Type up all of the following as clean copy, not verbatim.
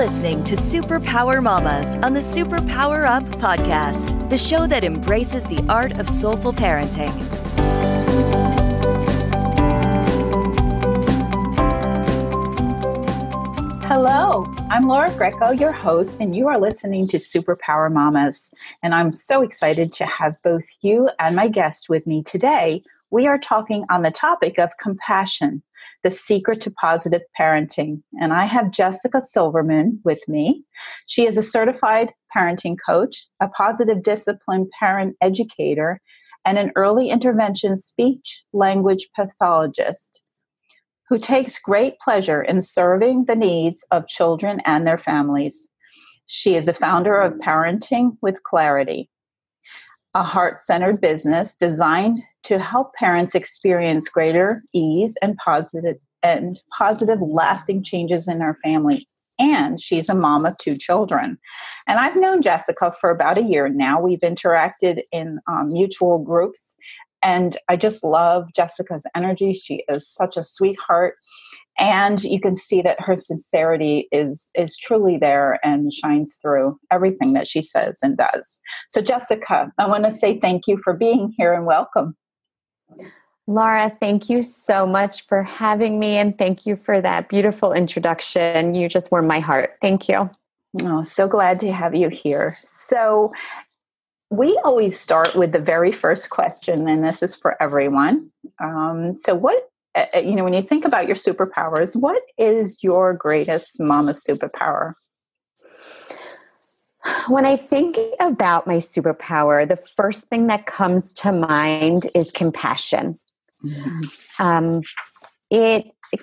listening to Superpower Mamas on the Superpower Up podcast, the show that embraces the art of soulful parenting. Hello, I'm Laura Greco, your host, and you are listening to Superpower Mamas. And I'm so excited to have both you and my guest with me today. We are talking on the topic of compassion, the secret to positive parenting. And I have Jessica Silverman with me. She is a certified parenting coach, a positive discipline parent educator, and an early intervention speech language pathologist who takes great pleasure in serving the needs of children and their families. She is a founder of Parenting with Clarity, a heart-centered business designed to help parents experience greater ease and positive lasting changes in their family. And she's a mom of 2 children. And I've known Jessica for about a year now. We've interacted in mutual groups. And I just love Jessica's energy. She is such a sweetheart. And you can see that her sincerity is truly there and shines through everything that she says and does. So Jessica, I want to say thank you for being here and welcome. Laura, thank you so much for having me. And thank you for that beautiful introduction. You just warmed my heart. Thank you. Oh, so glad to have you here. So we always start with the very first question, and this is for everyone. So what, when you think about your superpowers, what is your greatest mama superpower? When I think about my superpower, the first thing that comes to mind is compassion. Mm-hmm.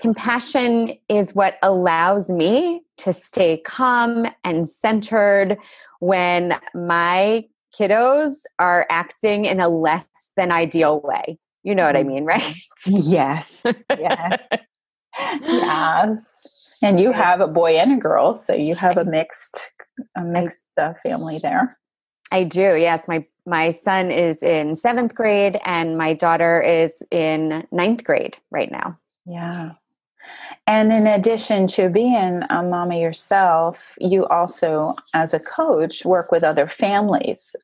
Compassion is what allows me to stay calm and centered when my kiddos are acting in a less than ideal way. You know what I mean, right? Yes. Yes. Yes. And you have a boy and a girl, so you have a mixed family there. I do. Yes. My son is in 7th grade and my daughter is in 9th grade right now. Yeah. And in addition to being a mama yourself, you also, as a coach, work with other families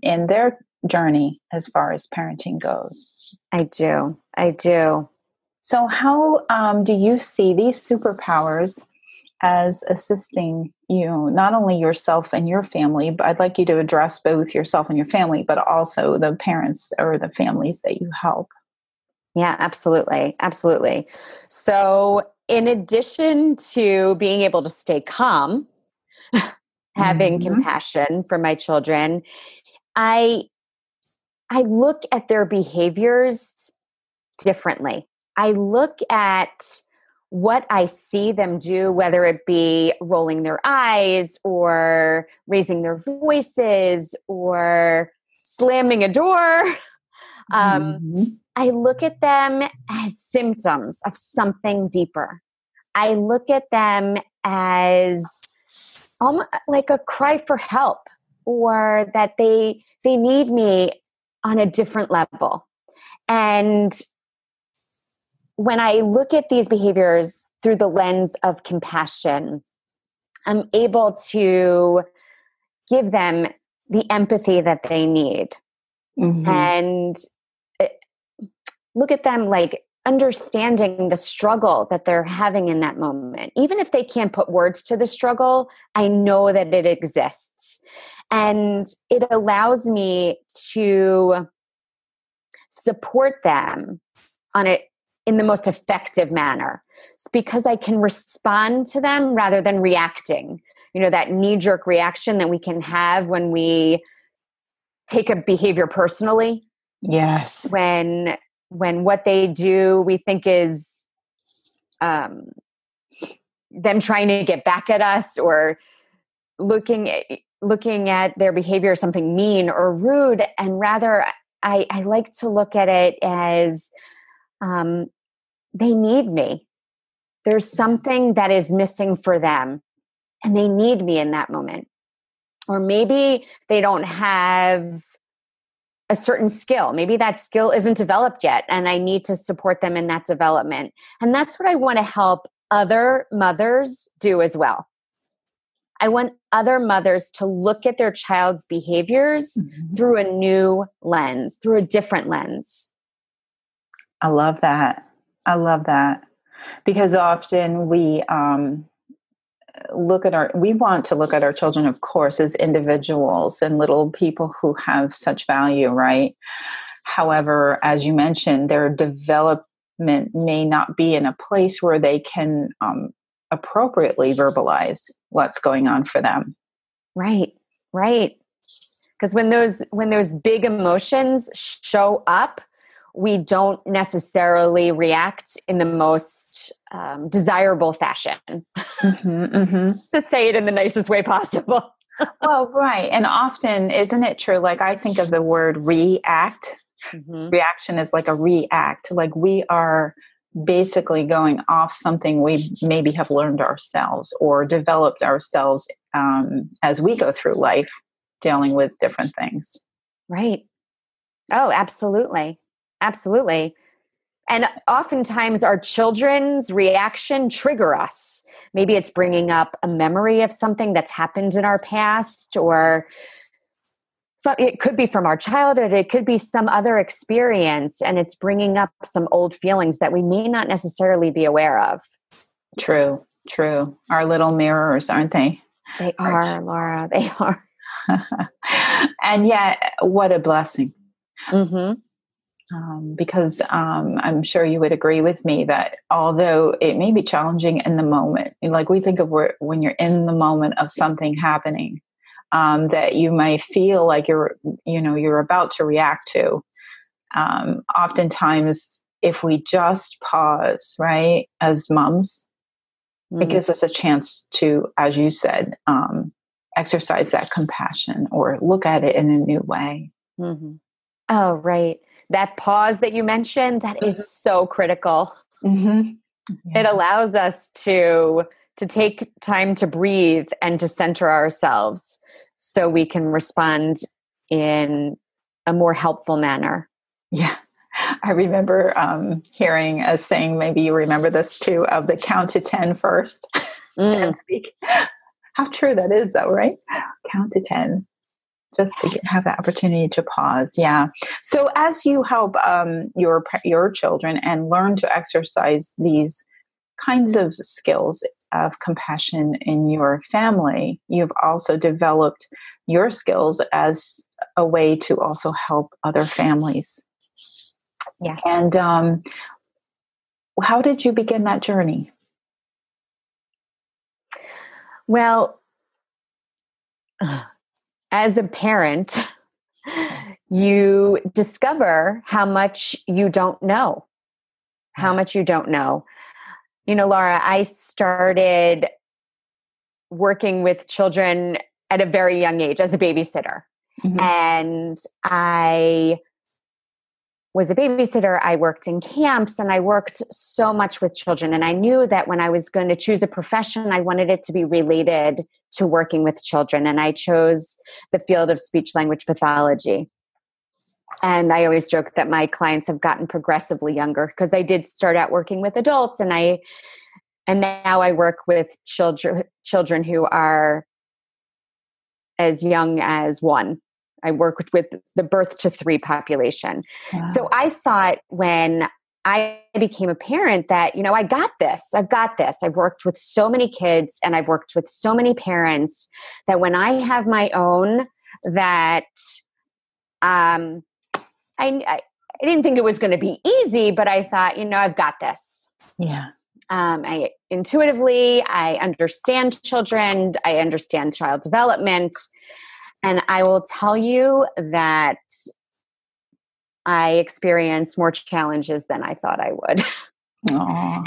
in their journey as far as parenting goes. I do. So how do you see these superpowers as assisting you, not only yourself and your family, but I'd like you to address both yourself and your family, but also the parents or the families that you help? Yeah, absolutely. Absolutely. So in addition to being able to stay calm, having compassion for my children, I look at their behaviors differently. I look at what I see them do, whether it be rolling their eyes or raising their voices or slamming a door. I look at them as symptoms of something deeper. I look at them as almost like a cry for help, or that they need me on a different level. And when I look at these behaviors through the lens of compassion, I'm able to give them the empathy that they need. And look at them like understanding the struggle that they're having in that moment. Even if they can't put words to the struggle, I know that it exists. And it allows me to support them in the most effective manner. It's because I can respond to them rather than reacting. That knee-jerk reaction that we can have when we take a behavior personally. Yes. When what they do we think is them trying to get back at us, or looking at their behavior as something mean or rude. And rather, I like to look at it as they need me. There's something that is missing for them, and they need me in that moment. Or maybe they don't have a certain skill. Maybe that skill isn't developed yet, and I need to support them in that development. And that's what I want to help other mothers do as well. I want other mothers to look at their child's behaviors through a new lens, through a different lens. I love that. I love that. Because often we we want to look at our children, of course, as individuals and little people who have such value, right? However, as you mentioned, their development may not be in a place where they can appropriately verbalize what's going on for them. Right, right. Because when those big emotions show up, we don't necessarily react in the most desirable fashion, to say it in the nicest way possible. Well, right. And often, isn't it true? Like, I think of the word react. Reaction is like a react. Like, we are basically going off something we maybe have learned ourselves or developed ourselves as we go through life, dealing with different things. Right. Oh, absolutely. Absolutely. And oftentimes our children's reaction trigger us. Maybe it's bringing up a memory of something that's happened in our past, or it could be from our childhood. It could be some other experience, and it's bringing up some old feelings that we may not necessarily be aware of. True, true. Our little mirrors, aren't they? They are, Laura. They are. And yet, what a blessing. Because I'm sure you would agree with me that although it may be challenging in the moment, like we think of when you're in the moment of something happening, that you may feel like you're about to react to. Oftentimes, if we just pause, right, as moms, it gives us a chance to, as you said, exercise that compassion or look at it in a new way. Oh, right. That pause that you mentioned, that is so critical. It allows us to take time to breathe and to center ourselves so we can respond in a more helpful manner. Yeah. I remember hearing a saying, maybe you remember this too, of the count to 10 first. 10 speak. How true that is though, right? Count to 10. Just to have that opportunity to pause. Yeah. So as you help your children and learn to exercise these kinds of skills of compassion in your family, you've also developed your skills as a way to also help other families. Yes. And how did you begin that journey? Well, as a parent, you discover how much you don't know. You know, Laura, I started working with children at a very young age as a babysitter. And I was a babysitter. I worked in camps and I worked so much with children. And I knew that when I was going to choose a profession, I wanted it to be related to working with children. And I chose the field of speech-language pathology. And I always joke that my clients have gotten progressively younger because I did start out working with adults, and now I work with children who are as young as 1. I work with the birth to 3 population. Wow. So I thought when I became a parent that, I got this. I've got this. I've worked with so many kids and I've worked with so many parents that when I have my own, that I didn't think it was going to be easy, but I thought, I've got this. Yeah. I understand children. I understand child development. And I will tell you that I experienced more challenges than I thought I would.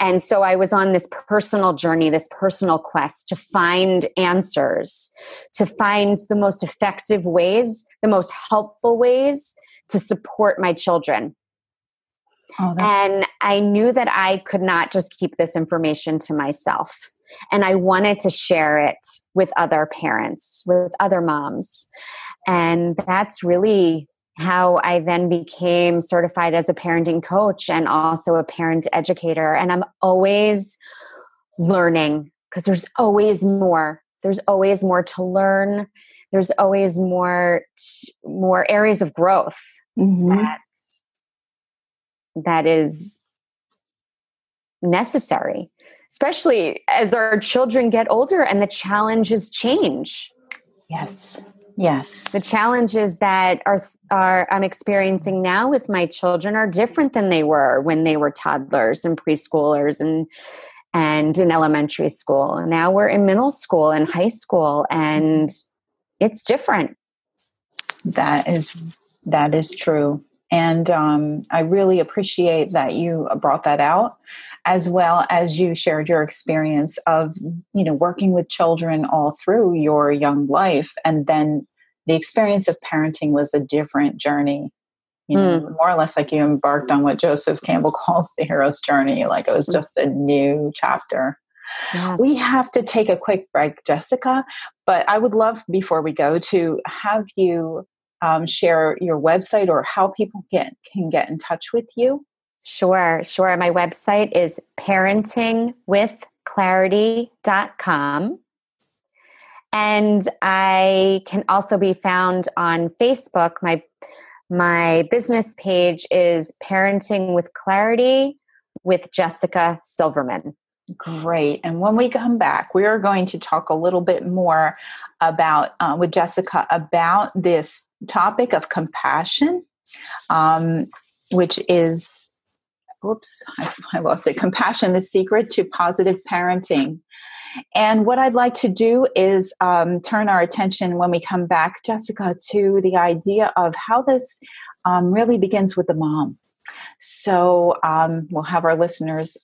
And so I was on this personal journey, this personal quest to find answers, to find the most effective ways, the most helpful ways to support my children. And I knew that I could not just keep this information to myself. And I wanted to share it with other parents, with other moms. And that's really how I then became certified as a parenting coach and also a parent educator. And I'm always learning because there's always more. there's always more to learn. There's always more areas of growth that is necessary, especially as our children get older and the challenges change. Yes. The challenges that I'm experiencing now with my children are different than they were when they were toddlers and preschoolers and in elementary school. Now we're in middle school and high school, and it's different. That is true. And I really appreciate that you brought that out, as well as you shared your experience of, working with children all through your young life. And then the experience of parenting was a different journey, more or less like you embarked on what Joseph Campbell calls the hero's journey. Like it was just a new chapter. Yeah. We have to take a quick break, Jessica, but I would love, before we go, to have you share your website or how people can get in touch with you. Sure. My website is parentingwithclarity.com. And I can also be found on Facebook. My business page is Parenting with Clarity with Jessica Silverman. Great. And when we come back, we are going to talk a little bit more about with Jessica about this topic of compassion, which is, I lost it. Compassion, the secret to positive parenting. And what I'd like to do is turn our attention when we come back, Jessica, to the idea of how this really begins with the mom. So we'll have our listeners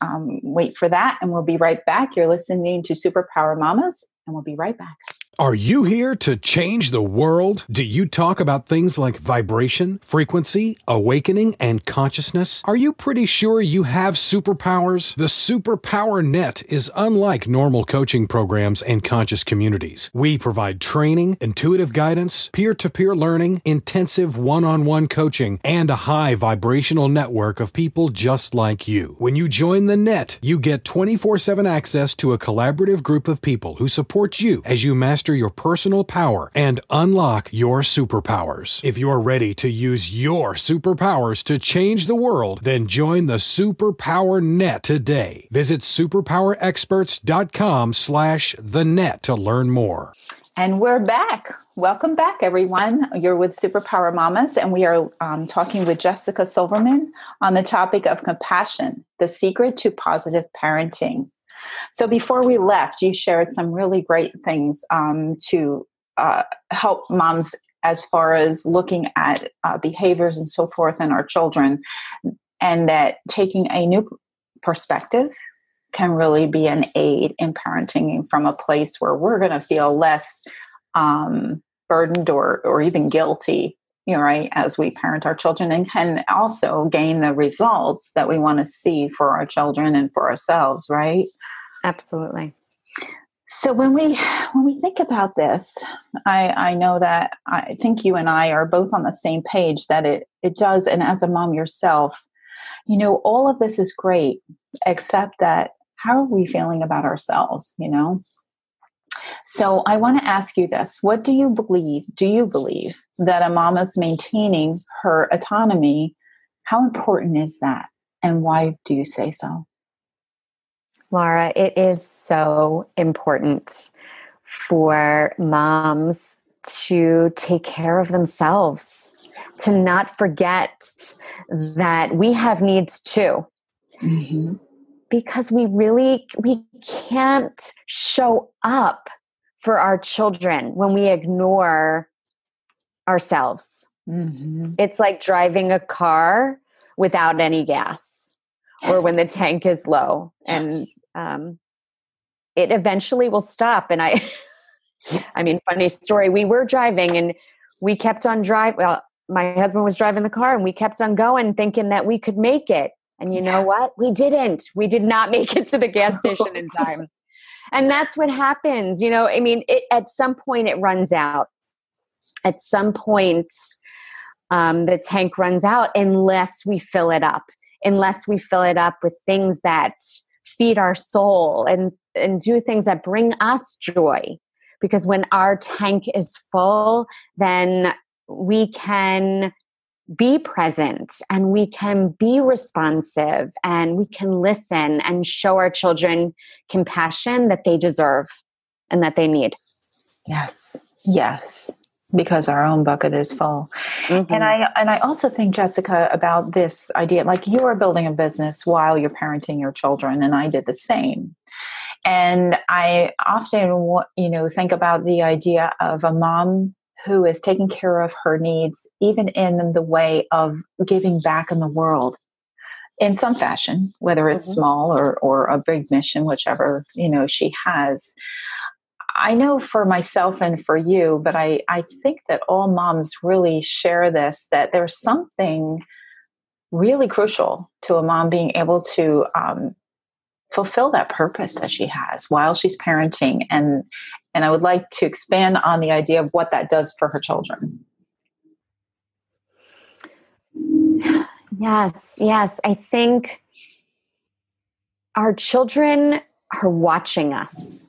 wait for that, and we'll be right back. You're listening to Superpower Mamas, and we'll be right back. Are you here to change the world? Do you talk about things like vibration, frequency, awakening, and consciousness? Are you pretty sure you have superpowers? The Superpower Net is unlike normal coaching programs and conscious communities. We provide training, intuitive guidance, peer-to-peer learning, intensive one-on-one coaching, and a high vibrational network of people just like you. When you join the net, you get 24/7 access to a collaborative group of people who support you as you master your personal power and unlock your superpowers. If you're ready to use your superpowers to change the world, then join the Superpower Net today. Visit superpowerexperts.com/thenet to learn more. And we're back. Welcome back, everyone. You're with Superpower Mamas, and we are talking with Jessica Silverman on the topic of compassion, the secret to positive parenting. So before we left, you shared some really great things to help moms as far as looking at behaviors and so forth in our children, and that taking a new perspective can really be an aid in parenting from a place where we're going to feel less burdened or even guilty, right, as we parent our children, and can also gain the results that we want to see for our children and for ourselves, right? Absolutely. So when we think about this, I know that I think you and I are both on the same page that it does. And as a mom yourself, all of this is great, except that how are we feeling about ourselves, So I want to ask you this. What do you believe? Do you believe that a mom is maintaining her autonomy? How important is that? And why do you say so? Laura, it is so important for moms to take care of themselves, to not forget that we have needs too. Mm-hmm. Because we can't show up for our children when we ignore ourselves. Mm-hmm. It's like driving a car without any gas, or when the tank is low, and it eventually will stop. And I mean, funny story, we were driving and we kept on driving. Well, my husband was driving the car and we kept on going thinking that we could make it. And you know what? We didn't. We did not make it to the gas station in time. And that's what happens. At some point it runs out. At some point, the tank runs out unless we fill it up. Unless we fill it up with things that feed our soul and do things that bring us joy. Because when our tank is full, then we can be present and we can be responsive and we can listen and show our children compassion that they deserve and that they need. Yes. Yes. Because our own bucket is full. Mm-hmm. And I also think, Jessica, about this idea, like you are building a business while you're parenting your children, and I did the same. And I often, think about the idea of a mom who is taking care of her needs, even in the way of giving back in the world in some fashion, whether it's small or a big mission, whichever, she has. I know for myself and for you, but I think that all moms really share this, that there's something really crucial to a mom being able to fulfill that purpose that she has while she's parenting. And I would like to expand on the idea of what that does for her children. Yes. I think our children are watching us.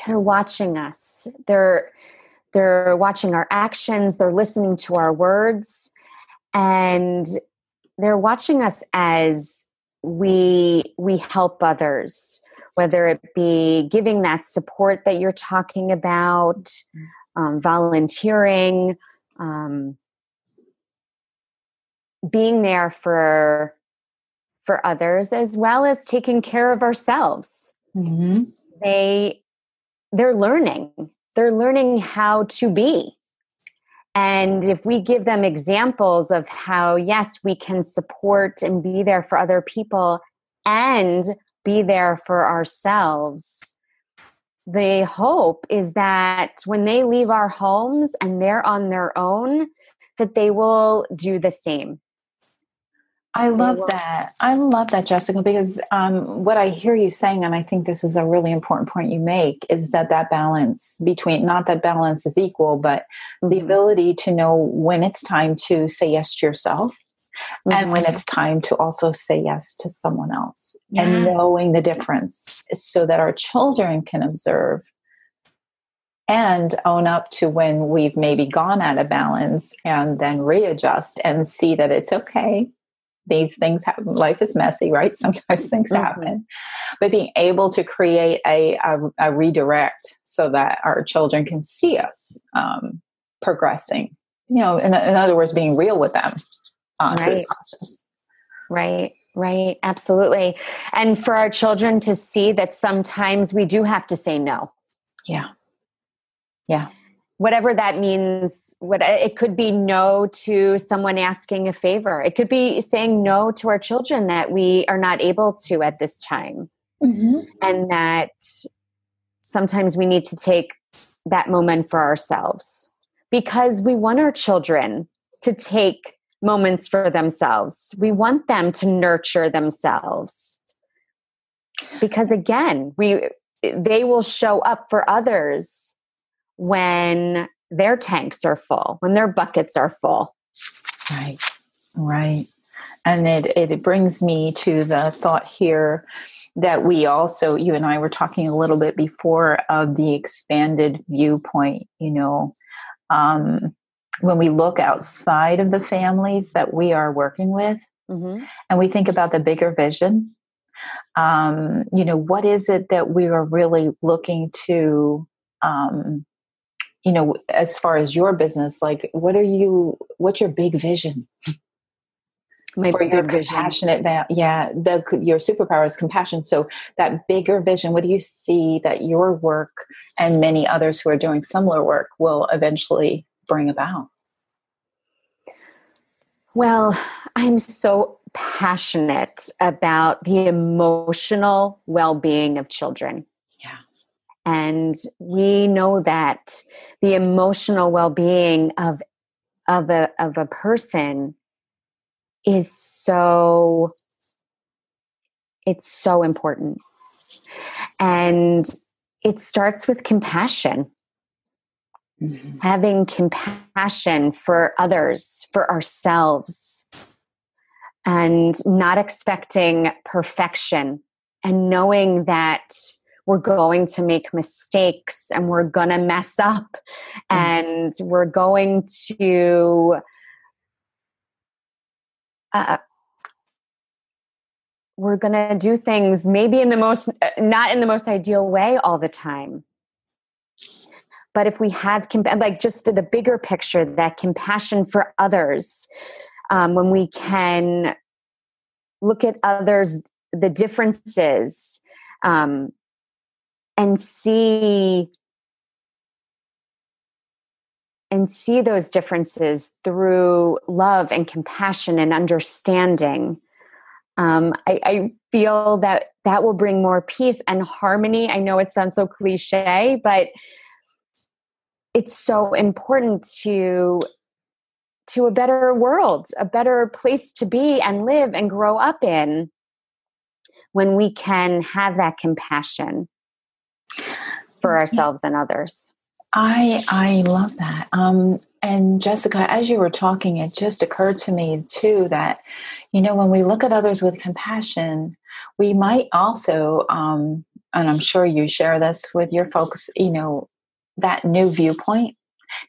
They're watching us. They're watching our actions. They're listening to our words. And they're watching us as we help others, whether it be giving that support that you're talking about, volunteering, being there for others, as well as taking care of ourselves. Mm-hmm. They're learning how to be. And if we give them examples of how, yes, we can support and be there for other people and be there for ourselves, the hope is that when they leave our homes and they're on their own, that they will do the same. I love that. I love that, Jessica, because what I hear you saying, and I think this is a really important point you make, is that balance between, not that balance is equal, but the ability to know when it's time to say yes to yourself and when it's time to also say yes to someone else, and knowing the difference so that our children can observe and own up to when we've maybe gone out of balance, and then readjust and see that it's okay. These things happen. Life is messy, right? Sometimes things happen. But being able to create a redirect so that our children can see us progressing. In other words, being real with them through the process. Right. Absolutely. And for our children to see that sometimes we do have to say no. Yeah. Whatever that means, it could be no to someone asking a favor. It could be saying no to our children that we are not able to at this time. And that sometimes we need to take that moment for ourselves, because we want our children to take moments for themselves. We want them to nurture themselves, because again, they will show up for others when their tanks are full, when their buckets are full. Right. And it brings me to the thought here that we also, you and I were talking a little bit before, of the expanded viewpoint, when we look outside of the families that we are working with, and we think about the bigger vision, what is it that we are really looking to, as far as your business, like what's your big vision? For your compassionate, your superpower is compassion. So that bigger vision, what do you see that your work and many others who are doing similar work will eventually bring about? Well, I'm so passionate about the emotional well-being of children. And we know that the emotional well-being of a person is so important. And it starts with compassion. Having compassion for others, for ourselves, and not expecting perfection, and knowing that we're going to make mistakes and we're going to mess up and we're going to do things maybe not in the most ideal way all the time. But if we have, just the bigger picture, that compassion for others, when we can look at others, the differences, and see those differences through love and compassion and understanding, I feel that will bring more peace and harmony. I know it sounds so cliche, but it's so important to a better world, a better place to be and live and grow up in, when we can have that compassion for ourselves and others. I love that. And Jessica, as you were talking, it just occurred to me too that, when we look at others with compassion, we might also, and I'm sure you share this with your folks, that new viewpoint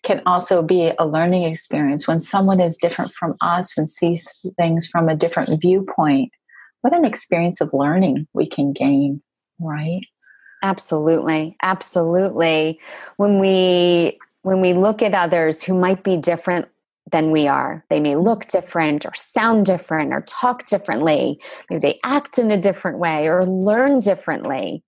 can also be a learning experience. When someone is different from us and sees things from a different viewpoint, what an experience of learning we can gain, right? Absolutely. Absolutely. When we look at others who might be different than we are, they may look different or sound different or talk differently. Maybe they act in a different way or learn differently.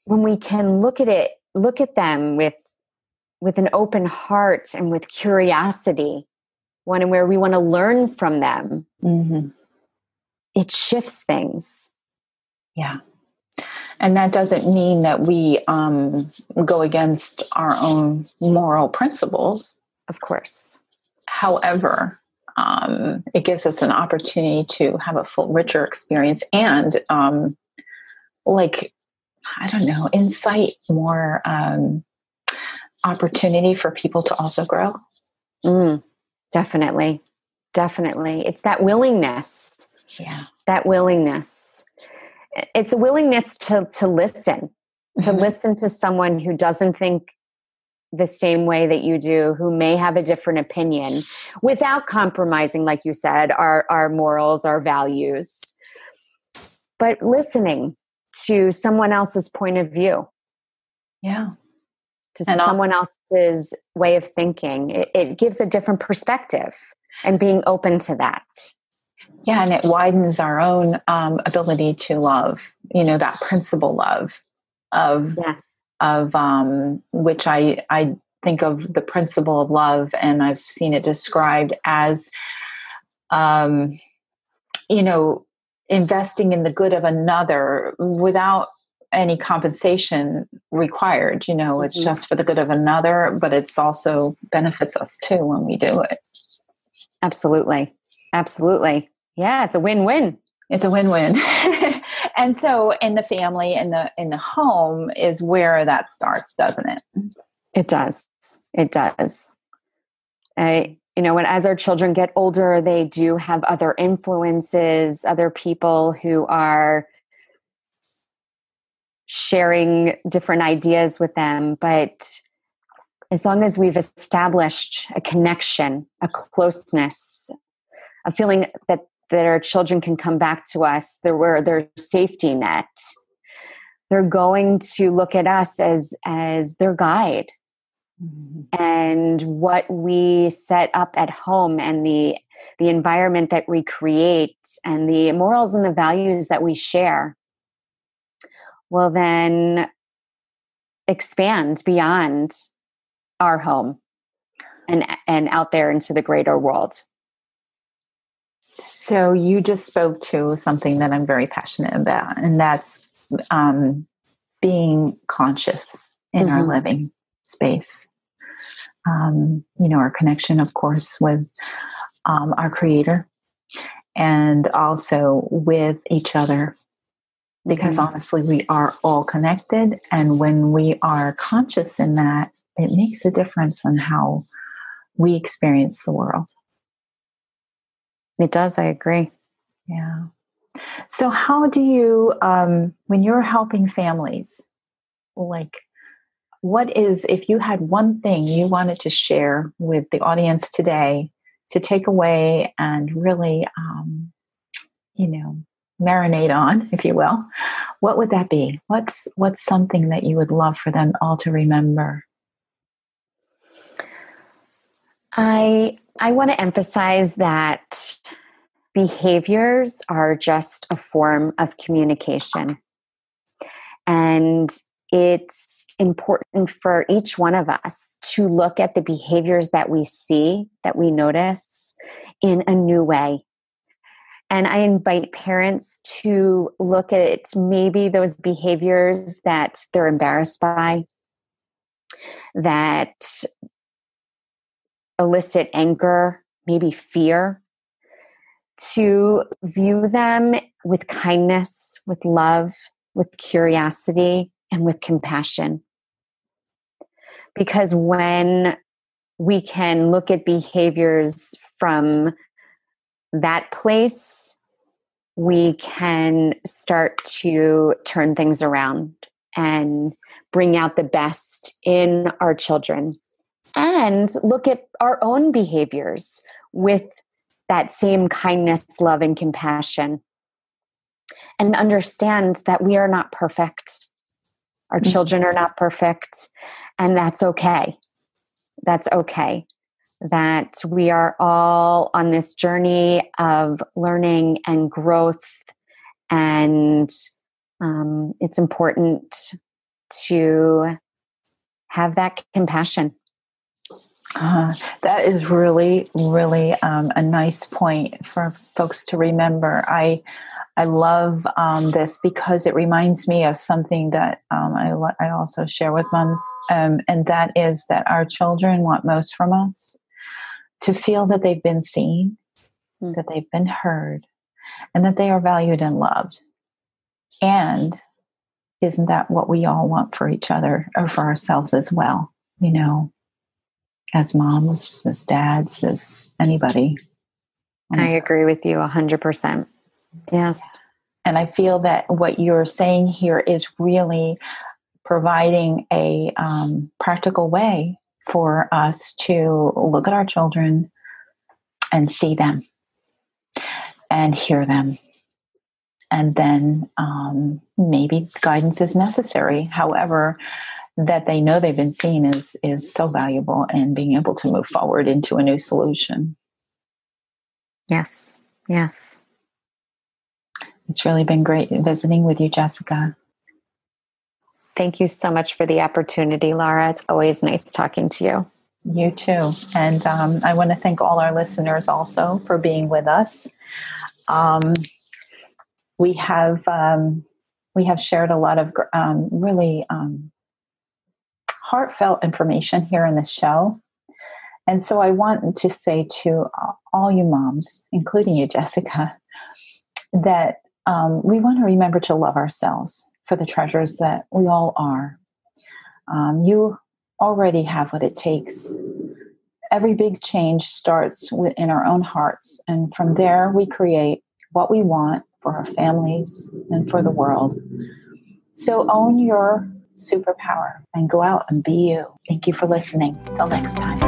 When we can look at them with an open heart and with curiosity, where we want to learn from them, it shifts things. Yeah. And that doesn't mean that we go against our own moral principles. Of course. However, it gives us an opportunity to have a richer experience and, incite more opportunity for people to also grow. Definitely. Definitely. It's that willingness. Yeah. That willingness. It's a willingness to listen, to listen to someone who doesn't think the same way that you do, who may have a different opinion, without compromising, like you said, our morals, our values, but listening to someone else's point of view. Yeah. To someone else's way of thinking. It gives a different perspective, and being open to that. Yeah, and it widens our own ability to love, that principle love of which I think of the principle of love, and I've seen it described as, investing in the good of another without any compensation required. It's just for the good of another, but it's also benefits us too when we do it. Absolutely. Absolutely. Yeah, it's a win-win. It's a win-win. And so in the family, in the home is where that starts, doesn't it? It does. It does. As our children get older, they do have other influences, other people who are sharing different ideas with them. But as long as we've established a connection, a closeness, a feeling that our children can come back to us, we're their safety net, they're going to look at us as their guide. And what we set up at home, and the environment that we create, and the morals and the values that we share, will then expand beyond our home and out there into the greater world. So you just spoke to something that I'm very passionate about, and that's being conscious in our living space. Our connection, of course, with our Creator, and also with each other, because honestly, we are all connected. And when we are conscious in that, it makes a difference in how we experience the world. It does. I agree. Yeah. So how do you, when you're helping families, like, what is, if you had one thing you wanted to share with the audience today to take away and really, marinate on, if you will, what would that be? What's something that you would love for them all to remember? I want to emphasize that behaviors are just a form of communication. And it's important for each one of us to look at the behaviors that we see, that we notice, in a new way. And I invite parents to look at maybe those behaviors that they're embarrassed by, that elicit anger, maybe fear, to view them with kindness, with love, with curiosity, and with compassion. Because when we can look at behaviors from that place, we can start to turn things around and bring out the best in our children, and look at our own behaviors with that same kindness, love, and compassion, and understand that we are not perfect. Our children are not perfect, and that's okay. That's okay. That we are all on this journey of learning and growth, and it's important to have that compassion. That is really, really a nice point for folks to remember. I love this because it reminds me of something that I also share with moms, and that is that our children want most from us to feel that they've been seen, that they've been heard, and that they are valued and loved. And isn't that what we all want for each other or for ourselves as well? As moms, as dads, as anybody. I agree with you 100%. Yes. And I feel that what you're saying here is really providing a practical way for us to look at our children and see them and hear them. And then maybe guidance is necessary. However, that they know they've been seen is so valuable in being able to move forward into a new solution. Yes. Yes. It's really been great visiting with you, Jessica. Thank you so much for the opportunity, Laura. It's always nice talking to you. You too. And I want to thank all our listeners also for being with us. We have shared a lot of really heartfelt information here in this show. And so I want to say to all you moms, including you, Jessica, that we want to remember to love ourselves for the treasures that we all are. You already have what it takes. Every big change starts in our own hearts. And from there, we create what we want for our families and for the world. So own your superpower and go out and be you. Thank you for listening. Till next time.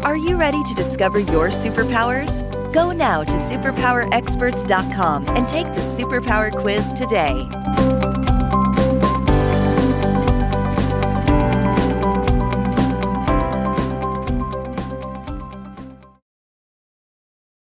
Are you ready to discover your superpowers? Go now to superpowerexperts.com and take the superpower quiz today.